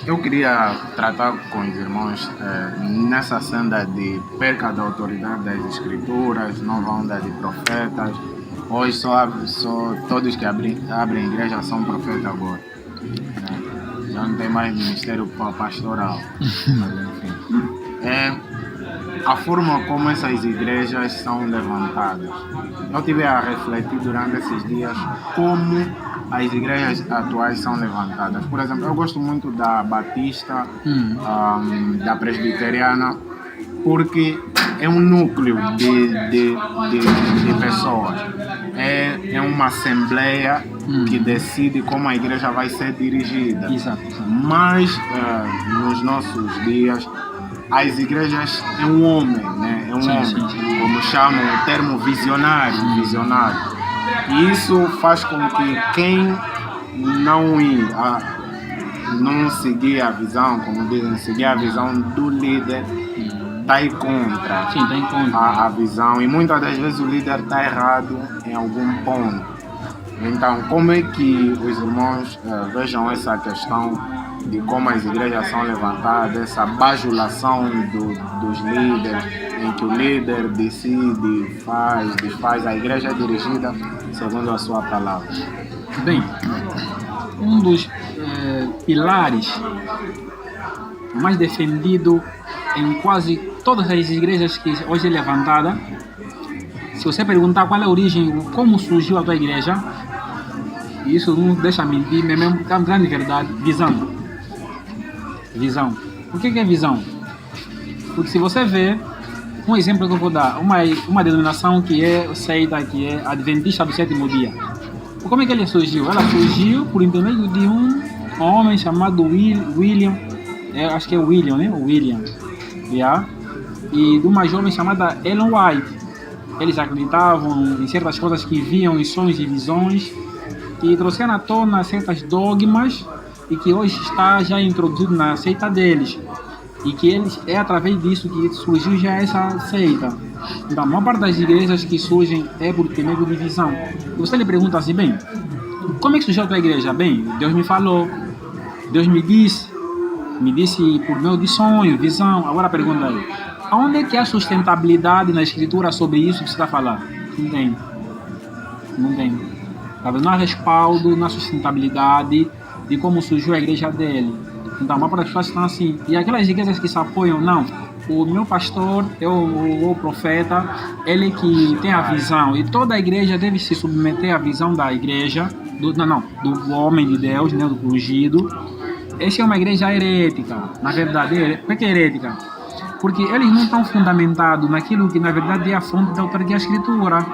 Eu queria tratar com os irmãos nessa senda de perca da autoridade das escrituras, nova onda de profetas. Hoje só todos que abrem igreja são profetas agora. Já não tem mais ministério pastoral. Mas, enfim. A forma como essas igrejas são levantadas. Eu tive a refletir durante esses dias como as igrejas atuais são levantadas. Por exemplo, eu gosto muito da Batista, da Presbiteriana, porque é um núcleo de pessoas. É uma assembleia que decide como a igreja vai ser dirigida. Exato. Mas nos nossos dias as igrejas é um homem, né? É um homem, sim. Como chamam o termo visionário. E isso faz com que quem não seguir a visão, como dizem, seguir a visão do líder, está aí contra, a visão. E muitas das vezes o líder está errado em algum ponto. Então, como é que os irmãos vejam essa questão de como as igrejas são levantadas, essa bajulação dos líderes, em que o líder decide, desfaz, a igreja é dirigida segundo a sua palavra? Bem, um dos pilares mais defendido em quase todas as igrejas que hoje é levantada, se você perguntar qual é a origem, como surgiu a tua igreja, isso não deixa mentir, é mesmo uma grande verdade, visão. Por que é visão? Porque se você vê, um exemplo que eu vou dar, uma denominação que é seita, que é Adventista do Sétimo Dia. Como é que ela surgiu? Ela surgiu por intermédio de um homem chamado William, acho que é William, né? William, yeah? E de uma jovem chamada Ellen White. Eles acreditavam em certas coisas que viam em sonhos e visões, e trouxeram à tona certos dogmas e que hoje está já introduzido na seita deles, e que é através disso que surgiu já essa seita. Então, a maior parte das igrejas que surgem é por intermédio de visão. E você lhe pergunta assim, bem, como é que surgiu a tua igreja? Bem, Deus me falou, Deus me disse por meio de sonho, visão. Agora a pergunta é, aonde é que há sustentabilidade na escritura sobre isso que você está falando? Não tem. Não há respaldo na sustentabilidade de como surgiu a igreja dele. Então, a maior parte das pessoas estão assim. E aquelas igrejas que se apoiam, não. O meu pastor é o profeta, ele que tem a visão. E toda a igreja deve se submeter à visão da igreja, do homem de Deus, né, do ungido. Essa é uma igreja herética. Na verdade, por que é herética? Porque eles não estão fundamentados naquilo que, na verdade, é a fonte da autoridade da escritura.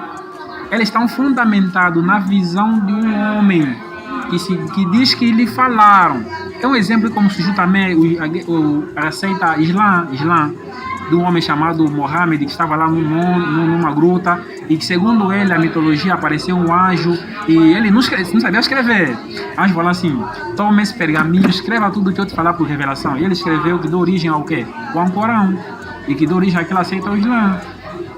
Eles estão fundamentados na visão de um homem que diz que lhe falaram. É um exemplo como surgiu também a seita Islã, de um homem chamado Mohammed, que estava lá numa gruta, e que, segundo ele, a mitologia, apareceu um anjo, e ele não sabia escrever. O anjo falou assim, toma esse pergaminho, escreva tudo que eu te falar por revelação. E ele escreveu que deu origem ao quê? Ao Corão, e que deu origem àquela seita Islã.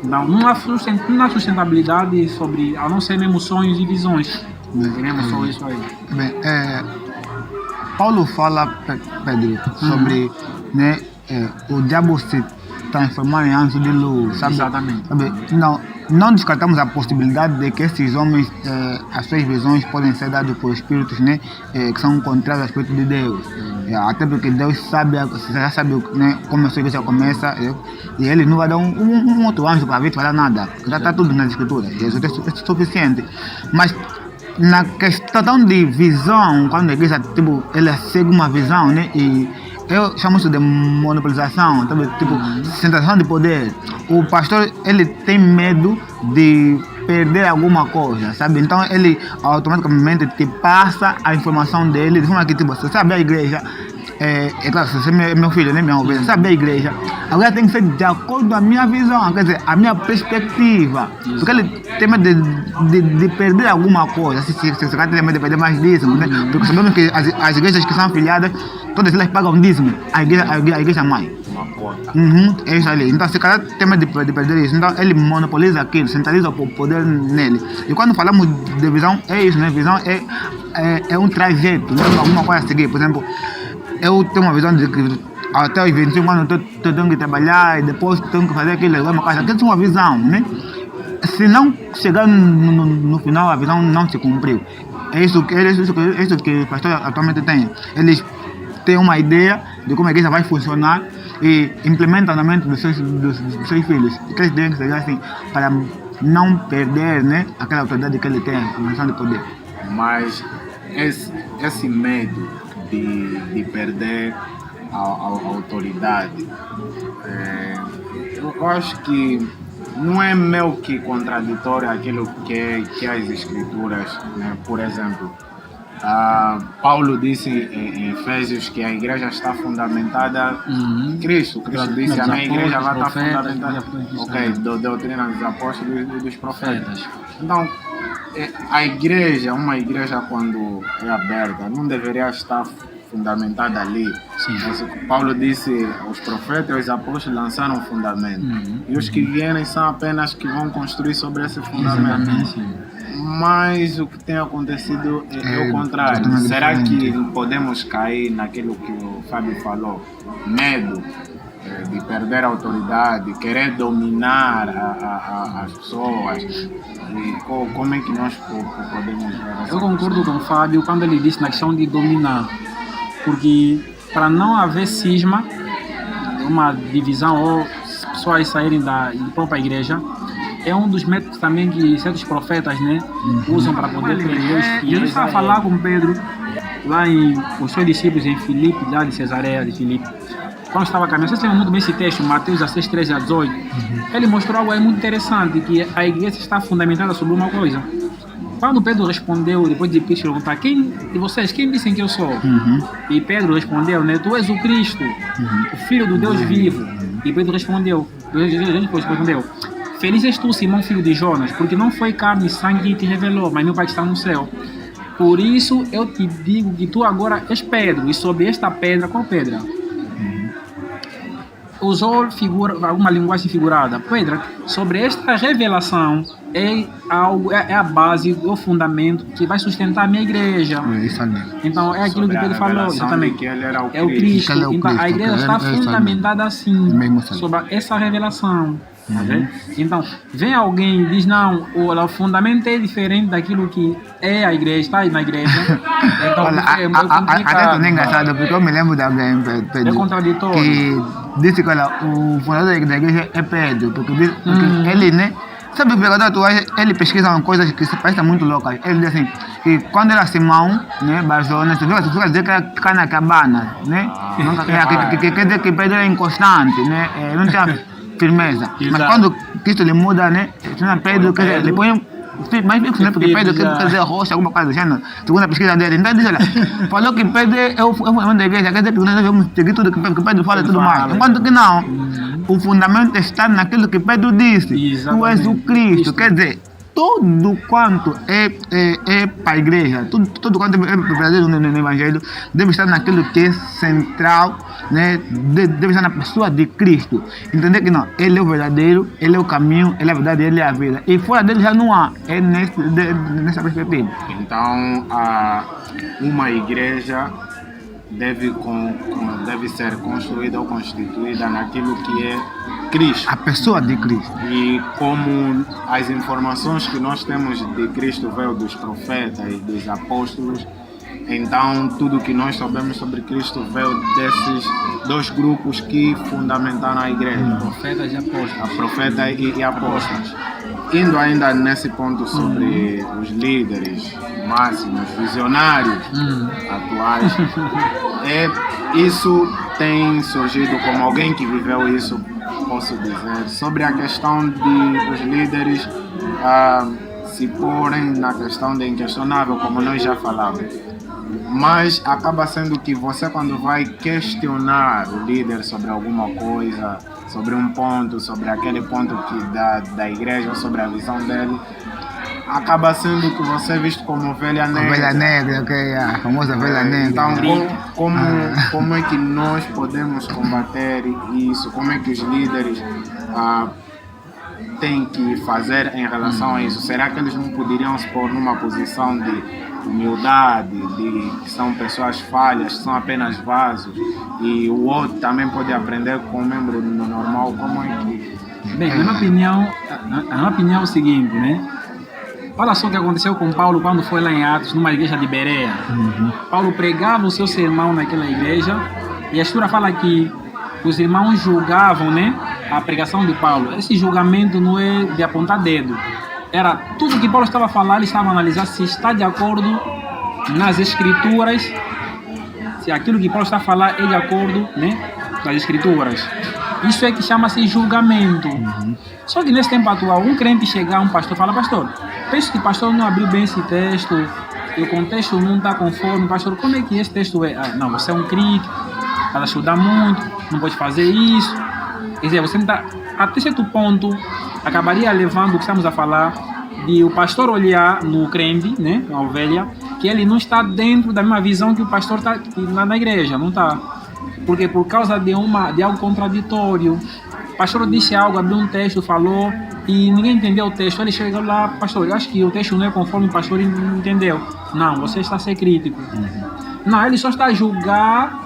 Não há sustentabilidade sobre, a não ser mesmo sonhos e visões. Não só isso aí. Bem, Paulo fala, Pedro, sobre o diabo se transformar em anjo de luz, sabe? Exatamente. Sabe? Não descartamos a possibilidade de que esses homens, as suas visões podem ser dadas por espíritos, né, que são contrários ao Espírito de Deus. Até porque Deus já sabe, né, como a sua igreja começa, e ele não vai dar um outro anjo para vir te falar nada. Já está tudo nas escrituras, Jesus é suficiente. Mas na questão de visão, quando a igreja ela segue uma visão, né, e eu chamo isso de monopolização, sensação de poder. O pastor, ele tem medo de perder alguma coisa, sabe? Então ele automaticamente te passa a informação dele de forma que, se você sabe a igreja, claro, se você é meu filho, né, minha ovelha, sabe a igreja, agora tem que ser de acordo com a minha visão, quer dizer, a minha perspectiva. Porque ele tem medo de perder alguma coisa, se você tem medo de perder mais dízimo, né? Porque sabemos que as igrejas que são afiliadas, todas elas pagam dízimo, a igreja mãe. uma cota. É isso ali. Então, se cada tema de perder isso, então ele monopoliza aquilo, centraliza o poder nele. E quando falamos de visão, é isso, né? Visão é um trajeto, não é alguma coisa a seguir. Por exemplo, eu tenho uma visão de que até os 25 anos eu tenho que trabalhar e depois tenho que fazer aquilo, alguma coisa. Aquilo é uma visão, né? Se não chegar no final, a visão não se cumpriu. É isso que o pastor atualmente tem. Eles têm uma ideia de como a igreja vai funcionar e implementam na mente dos seus filhos. E que eles devem seguir assim, para não perder, né, aquela autoridade que ele tem, a função de poder. Mas esse medo de perder a autoridade, eu acho que não é meio que contraditório aquilo que as escrituras, né? Por exemplo, Paulo disse em Efésios que a igreja está fundamentada em Cristo. Cristo disse que a minha igreja vai estar fundamentada da doutrina dos apóstolos e dos profetas. Então, uma igreja quando é aberta, não deveria estar fundamentada ali. Mas Paulo disse, os profetas e os apóstolos lançaram um fundamento. E os que vierem são apenas que vão construir sobre esse fundamento. Mas o que tem acontecido é o contrário. Será que podemos cair naquilo que o Fábio falou? Medo de perder a autoridade, querer dominar as pessoas. E como é que nós podemos ver? Eu concordo com o Fábio quando ele disse na questão de dominar. Porque para não haver cisma, uma divisão ou pessoas saírem da própria igreja, é um dos métodos também que certos profetas, né, usam para poder prender os filhos. Eu estava a falar com Pedro, lá com os seus discípulos em Filipe, lá de Cesareia de Filipe. Quando estava caminhando, vocês lembram muito bem esse texto, Mateus 16, 13 a 18, ele mostrou algo aí muito interessante, que a igreja está fundamentada sobre uma coisa. Quando Pedro respondeu, depois de Cristo perguntar, quem de vocês, quem dizem que eu sou? E Pedro respondeu, né, tu és o Cristo, o Filho do Deus vivo. E Pedro respondeu, feliz és tu, Simão, filho de Jonas, porque não foi carne e sangue que te revelou, mas meu Pai que está no céu. Por isso eu te digo que tu agora és Pedro, e sobre esta pedra, qual pedra? Usou alguma linguagem figurada. Pedro, sobre esta revelação é a base, o fundamento que vai sustentar a minha igreja. Então é aquilo que Pedro falou, exatamente. Que ele era o é o Cristo. Então a igreja está fundamentada assim, sobre essa revelação. Então, vem alguém e diz, não, o fundamento é diferente daquilo que é a igreja, está aí na igreja. Então, é complicado. É engraçado, porque eu me lembro de alguém, Pedro, é contraditório. que disse que o fundador da igreja é Pedro, porque ele, né, sabe o pregador atual, ele pesquisa coisas que se parecem muito loucas. Ele diz assim, que quando era Simão, né, Barzona, você fica dizer que era Canacabana, né? Quer dizer que Pedro é inconstante, né? Não tinha firmeza. Mas quando Cristo lhe muda, né? Pedro, quer dizer, ele põe mais fixo, né? Porque Pedro quer dizer rocha, alguma coisa do gênero, segundo a pesquisa dele. Então ele diz, olha, falou que Pedro é o fundamento da igreja, quer dizer que nós devemos seguir tudo que Pedro fala e tudo mais. Enquanto que não, o fundamento está naquilo que Pedro disse. Tu és o Cristo, quer dizer, tudo quanto é para a igreja, tudo quanto é verdadeiro no Evangelho, deve estar naquilo que é central, né? Deve estar na pessoa de Cristo. Entender que não, Ele é o verdadeiro, Ele é o caminho, Ele é a verdade, Ele é a vida. E fora dele já não há, é nessa perspectiva. Então, uma igreja deve ser construída ou constituída naquilo que é Cristo. A pessoa de Cristo. E como as informações que nós temos de Cristo veio dos profetas e dos apóstolos, então tudo que nós sabemos sobre Cristo veio desses dois grupos que fundamentaram a igreja. Profetas e apóstolos. Profetas e apóstolos. Indo ainda nesse ponto sobre os líderes máximos, visionários atuais, isso tem surgido como alguém que viveu isso, posso dizer, sobre a questão de os líderes se porem na questão de inquestionável, como nós já falamos. Mas acaba sendo que você, quando vai questionar o líder sobre alguma coisa, sobre um ponto, sobre aquele ponto da igreja, ou sobre a visão dele, acaba sendo que você é visto como ovelha A negra. ovelha negra, ok, a famosa ovelha negra. Então, como é que nós podemos combater isso? Como é que os líderes têm que fazer em relação a isso? Será que eles não poderiam se pôr numa posição de humildade, de que são pessoas falhas, que são apenas vasos, e o outro também pode aprender com um membro normal? Como é que... Bem, a minha opinião é o seguinte, né? Olha só o que aconteceu com Paulo quando foi lá em Atos, numa igreja de Bereia. Paulo pregava o seu sermão naquela igreja e a Escritura fala que os irmãos julgavam, né, a pregação de Paulo. Esse julgamento não é de apontar dedo. Era tudo que Paulo estava a falar, ele estava a analisar se está de acordo nas Escrituras, se aquilo que Paulo está a falar é de acordo, né, nas Escrituras. Isso é que chama-se julgamento. Só que nesse tempo atual, um crente chegar a um pastor e fala: pastor, penso que o pastor não abriu bem esse texto, e o contexto não está conforme. Pastor, como é que esse texto é? Não, você é um crítico, vai ajudar muito, não pode fazer isso. Quer dizer, você não tá, até certo ponto, acabaria levando o que estamos a falar, de o pastor olhar no crente, né, na ovelha, que ele não está dentro da mesma visão que o pastor está na igreja, não está. Porque por causa de algo contraditório. O pastor disse algo, abriu um texto, falou, e ninguém entendeu o texto. Ele chegou lá: pastor, eu acho que o texto não é conforme o pastor entendeu. Não, você está a ser crítico. Não, ele só está a julgar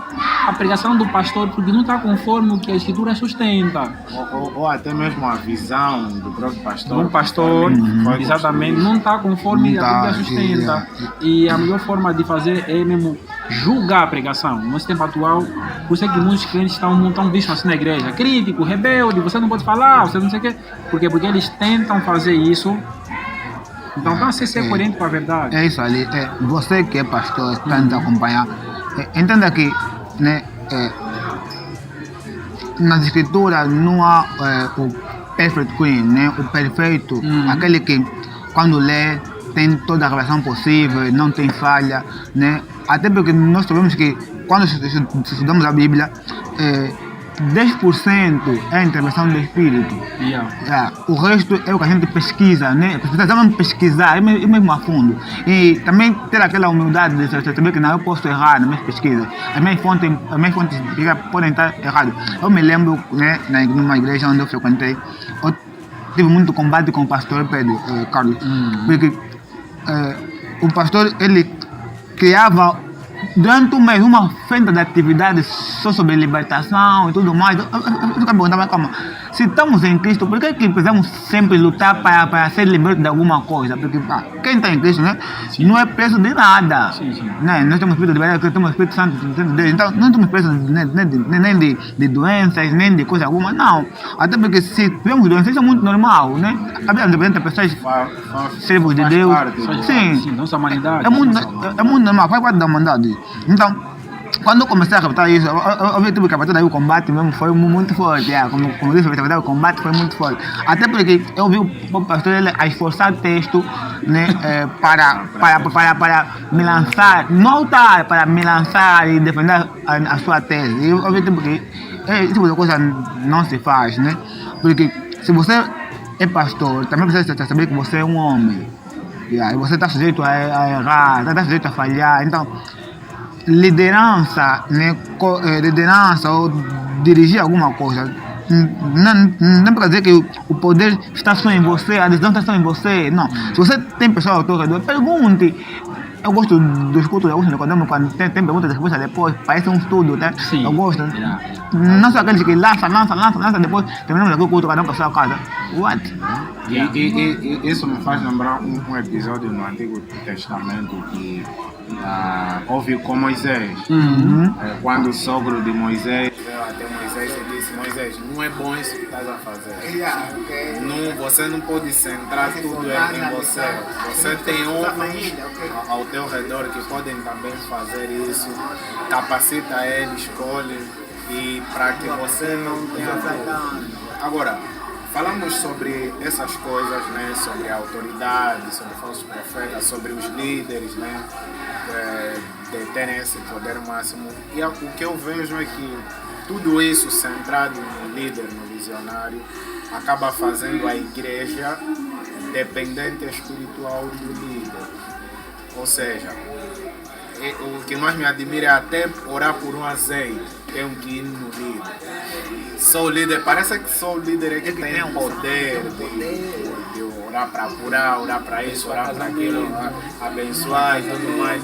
a pregação do pastor porque não está conforme o que a Escritura sustenta. Ou até mesmo a visão do próprio pastor. Um pastor, exatamente, não está conforme a Bíblia sustenta. E a melhor forma de fazer é mesmo julgar a pregação. No nosso tempo atual, por isso é que muitos crentes estão vistos assim na igreja: crítico, rebelde, você não pode falar, você não sei o quê. Por quê? Porque eles tentam fazer isso. Então, para ser coerente com a verdade. É isso ali. Você que é pastor, está nos acompanhar, entenda que, né, nas escrituras não há o perfect queen, né, o perfeito, aquele que quando lê tem toda a revelação possível, não tem falha, né? Até porque nós sabemos que quando estudamos a Bíblia, 10% é a intervenção do Espírito. O resto é o que a gente pesquisa, né? Precisamos pesquisar, mesmo a fundo. E também ter aquela humildade de saber que não, eu posso errar nas minhas pesquisas. As minhas fontes podem estar erradas. Eu me lembro, né, numa igreja onde eu frequentei, eu tive muito combate com o pastor Pedro, Carlos, porque o pastor, ele criava durante um mês uma frente de atividades só sobre libertação e tudo mais. Eu ficava perguntando: calma, se estamos em Cristo, por que precisamos sempre lutar para ser libertos de alguma coisa? Porque quem está em Cristo, né, não é preso de nada. Né? Nós temos Espírito de verdade, temos Espírito Santo de Deus. Então não estamos presos nem de doenças, nem de coisa alguma, não. Até porque se tivermos doenças, isso é muito normal, né? Havia pessoas servos de Deus. Sim, nossa humanidade. É muito normal, faz parte da humanidade. Então, quando eu comecei a captar isso, eu tive que captar daí o combate mesmo, foi muito forte. Como disse, o combate foi muito forte. Até porque eu vi o pastor ele a esforçar o texto, né, para me lançar, não altar, para me lançar e defender a sua tese. E eu vi que esse tipo de coisa não se faz, né? Porque se você é pastor, também precisa saber que você é um homem. E você está sujeito a errar, está sujeito a falhar. Então, liderança, né, liderança ou dirigir alguma coisa, não para dizer que o poder está só em você, a decisão está só em você. Não. Se você tem pessoas ao teu redor, pergunte. Eu gosto dos cultos, eu gosto de quando tem perguntas e respostas depois, parece um estudo, tá? Sim. Eu gosto. Não são aqueles que lança, depois terminamos aqui o culto, cada um para a sua casa. What? E isso me faz lembrar um episódio no Antigo Testamento que houve com Moisés. Quando o sogro de Moisés veio até Moisés e disse: Moisés, não é bom isso que estás a fazer. Não, você não pode centrar tudo em você. Você tem homens ao teu redor que podem também fazer isso. Capacita eles, escolhe, e para que você não tenha dúvida. Agora, falamos sobre essas coisas, né? Sobre a autoridade, sobre falsos profetas, sobre os líderes, né? De terem esse poder máximo. E o que eu vejo é que tudo isso centrado no líder, no visionário, acaba fazendo a igreja dependente espiritual do líder. Ou seja, o que mais me admira é até orar por um azeite, tenho que ir no líder. Sou o líder, parece que sou o líder é que tem o poder de orar para curar, orar para isso, orar para aquilo, abençoar e tudo mais.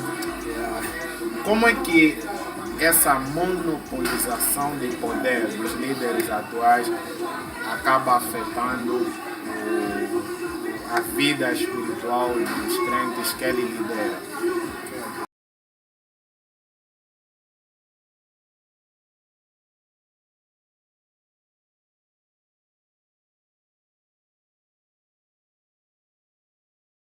Como é que essa monopolização de poder dos líderes atuais acaba afetando a vida espiritual dos crentes que ele lidera?